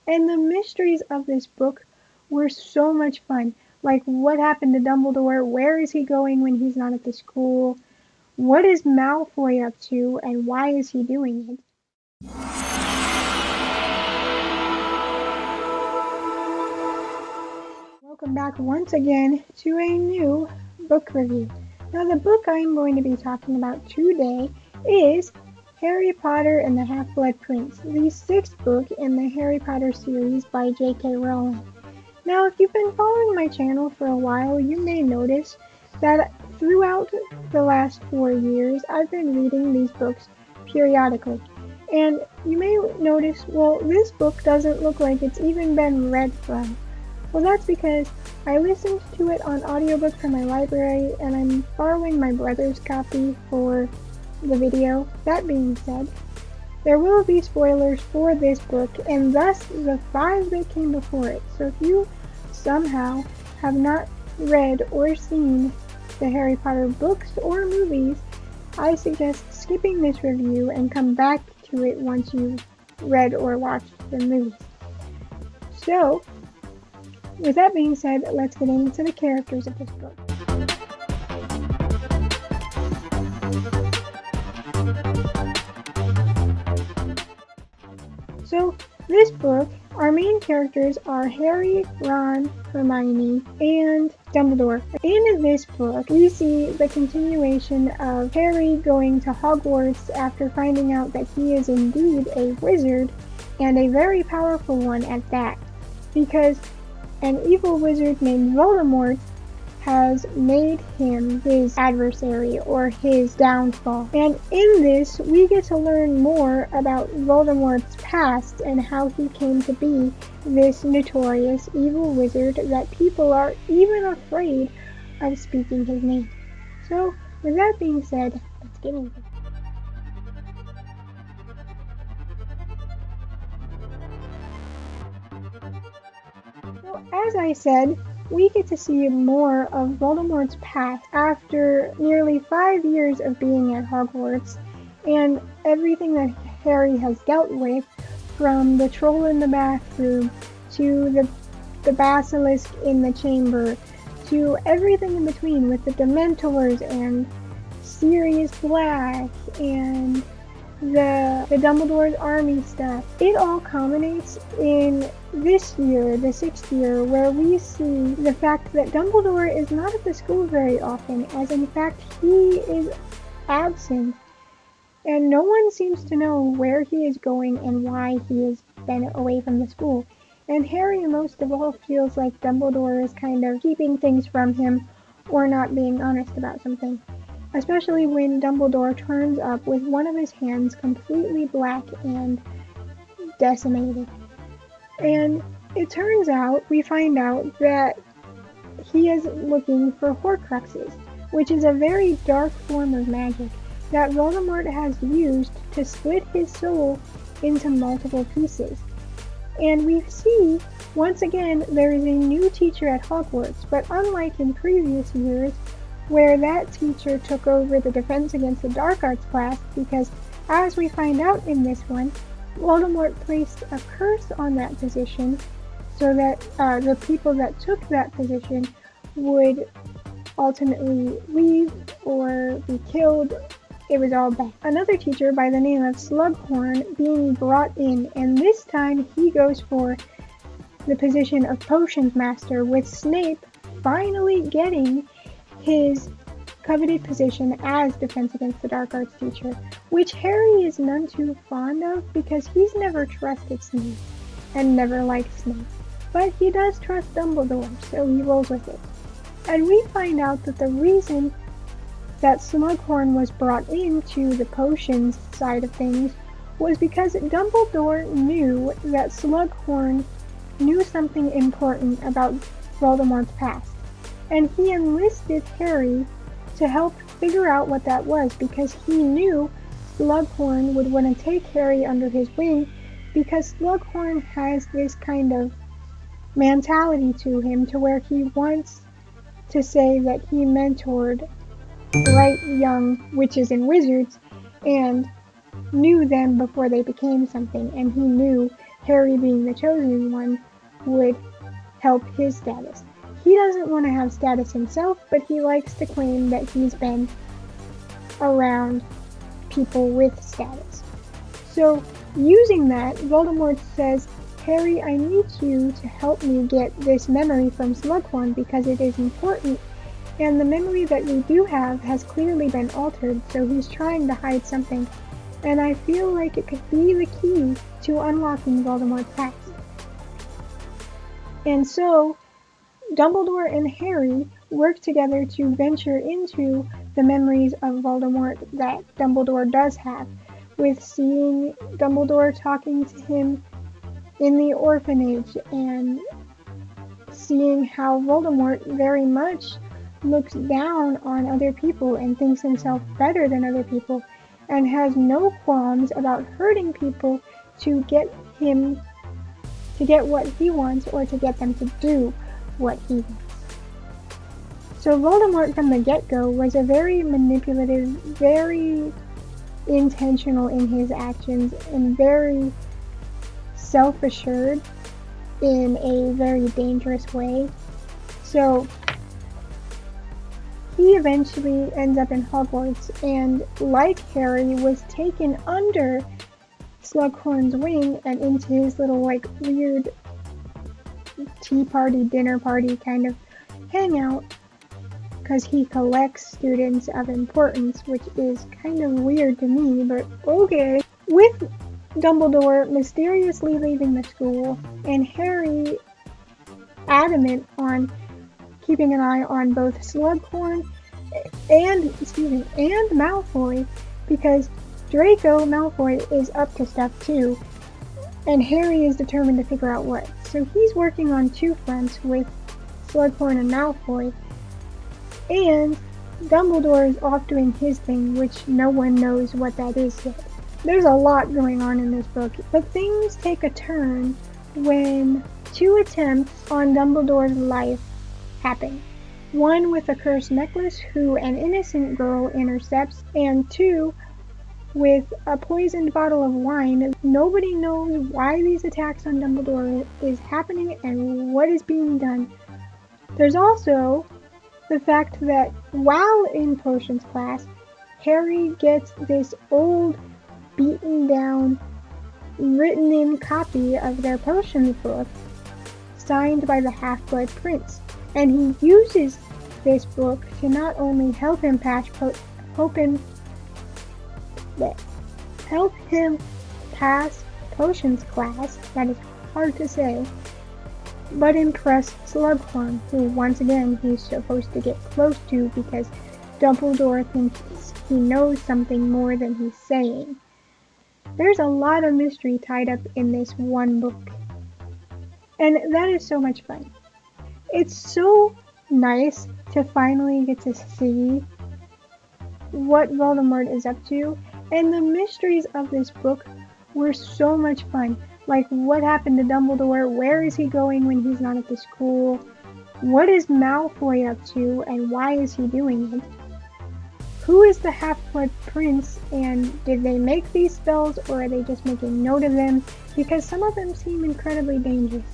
And the mysteries of this book were so much fun. Like, what happened to Dumbledore? Where is he going when he's not at the school? What is Malfoy up to, and why is he doing it? Welcome back once again to a new book review. Now, the book I'm going to be talking about today is Harry Potter and the Half-Blood Prince, the sixth book in the Harry Potter series by J.K. Rowling. Now, if you've been following my channel for a while, you may notice that throughout the last 4 years, I've been reading these books periodically. And you may notice, well, this book doesn't look like it's even been read from. Well, that's because I listened to it on audiobook from my library, and I'm borrowing my brother's copy for the video. That being said, there will be spoilers for this book, and thus the 5 that came before it. So if you somehow have not read or seen the Harry Potter books or movies, I suggest skipping this review and come back to it once you've read or watched the movies. So, with that being said, let's get into the characters of this book. So, this book, our main characters are Harry, Ron, Hermione, and Dumbledore. In this book, we see the continuation of Harry going to Hogwarts after finding out that he is indeed a wizard, and a very powerful one at that, because an evil wizard named Voldemort has made him his adversary or his downfall. And in this, we get to learn more about Voldemort's past and how he came to be this notorious evil wizard that people are even afraid of speaking his name. So, with that being said, let's get into it. So, as I said, we get to see more of Voldemort's past after nearly 5 years of being at Hogwarts, and everything that Harry has dealt with, from the troll in the bathroom to the basilisk in the chamber to everything in between with the Dementors and Sirius Black and the Dumbledore's army stuff. It all culminates in this year, the 6th year, where we see the fact that Dumbledore is not at the school very often, as in fact he is absent, and no one seems to know where he is going and why he has been away from the school. And Harry most of all feels like Dumbledore is kind of keeping things from him or not being honest about something. Especially when Dumbledore turns up with one of his hands completely black and decimated. And it turns out, we find out that he is looking for Horcruxes, which is a very dark form of magic that Voldemort has used to split his soul into multiple pieces. And we see, once again, there is a new teacher at Hogwarts, but unlike in previous years, where that teacher took over the Defense Against the Dark Arts class, because as we find out in this one, Voldemort placed a curse on that position so that the people that took that position would ultimately leave or be killed. It was all bad. Another teacher by the name of Slughorn being brought in, and this time he goes for the position of Potions Master, with Snape finally getting his coveted position as Defense Against the Dark Arts teacher, which Harry is none too fond of because he's never trusted Snape and never liked Snape. But he does trust Dumbledore, so he rolls with it. And we find out that the reason that Slughorn was brought into the potions side of things was because Dumbledore knew that Slughorn knew something important about Voldemort's past. And he enlisted Harry to help figure out what that was, because he knew Slughorn would want to take Harry under his wing, because Slughorn has this kind of mentality to him to where he wants to say that he mentored bright young witches and wizards and knew them before they became something, and he knew Harry being the chosen one would help his status. He doesn't want to have status himself, but he likes to claim that he's been around people with status. So, using that, Voldemort says, Harry, I need you to help me get this memory from Slughorn because it is important, and the memory that we do have has clearly been altered, so he's trying to hide something, and I feel like it could be the key to unlocking Voldemort's past. And so, Dumbledore and Harry work together to venture into the memories of Voldemort that Dumbledore does have, with seeing Dumbledore talking to him in the orphanage and seeing how Voldemort very much looks down on other people and thinks himself better than other people and has no qualms about hurting people to get what he wants or to get them to do what he wants. So Voldemort from the get-go was a very manipulative, very intentional in his actions, and very self-assured in a very dangerous way. So he eventually ends up in Hogwarts, and like Harry, was taken under Slughorn's wing and into his little weird tea party, dinner party kind of hangout, because he collects students of importance, which is kind of weird to me, but okay. With Dumbledore mysteriously leaving the school, and Harry adamant on keeping an eye on both Slughorn and Malfoy, because Draco Malfoy is up to stuff too, and Harry is determined to figure out what. So he's working on two fronts with Slughorn and Malfoy, and Dumbledore is off doing his thing, which no one knows what that is yet. There's a lot going on in this book, but things take a turn when two attempts on Dumbledore's life happen. One with a cursed necklace who an innocent girl intercepts, and two with a poisoned bottle of wine. Nobody knows why these attacks on Dumbledore is happening and what is being done. There's also the fact that while in potions class, Harry gets this old, beaten down, written in copy of their potions book signed by the Halfblood Prince, and he uses this book to not only help him pass potions class, that is hard to say, but impress Slughorn, who once again he's supposed to get close to because Dumbledore thinks he knows something more than he's saying. There's a lot of mystery tied up in this one book, and that is so much fun. It's so nice to finally get to see what Voldemort is up to, and the mysteries of this book were so much fun. Like, what happened to Dumbledore? Where is he going when he's not at the school? What is Malfoy up to, and why is he doing it? Who is the Half-Blood Prince, and did they make these spells, or are they just making note of them? Because some of them seem incredibly dangerous.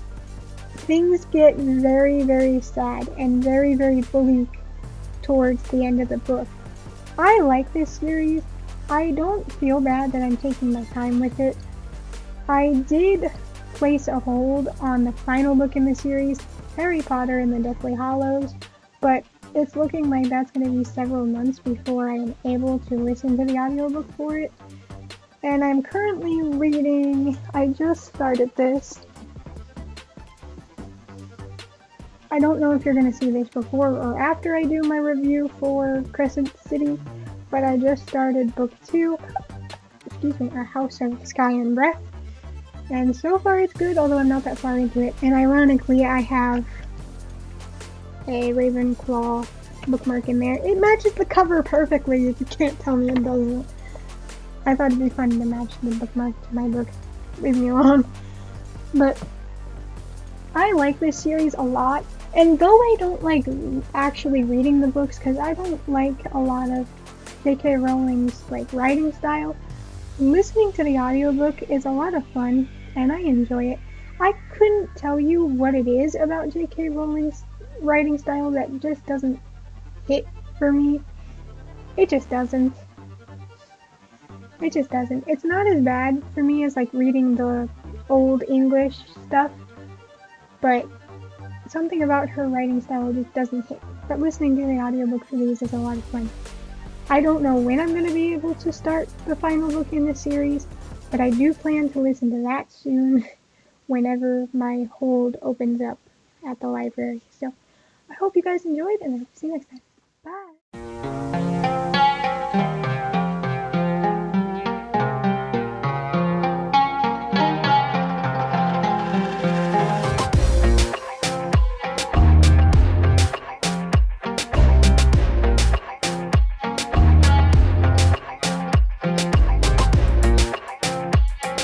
Things get very, very sad and very, very bleak towards the end of the book. I like this series. I don't feel bad that I'm taking my time with it. I did place a hold on the final book in the series, Harry Potter and the Deathly Hallows, but it's looking like that's going to be several months before I am able to listen to the audiobook for it. And I'm currently reading, I just started this. I don't know if you're going to see this before or after I do my review for Crescent City, but I just started book 2, A House of Sky and Breath. And so far it's good, although I'm not that far into it. And ironically, I have a Ravenclaw bookmark in there. It matches the cover perfectly, if you can't tell me it doesn't. I thought it'd be fun to match the bookmark to my book. Leave me alone. But I like this series a lot. And though I don't like actually reading the books, because I don't like a lot of J.K. Rowling's writing style, listening to the audiobook is a lot of fun. and I enjoy it. I couldn't tell you what it is about J.K. Rowling's writing style that just doesn't hit for me. It just doesn't. It just doesn't. It's not as bad for me as like reading the old English stuff, but something about her writing style just doesn't hit. But listening to the audiobook for these is a lot of fun. I don't know when I'm going to be able to start the final book in this series, but I do plan to listen to that soon whenever my hold opens up at the library. So I hope you guys enjoyed, and I'll see you next time.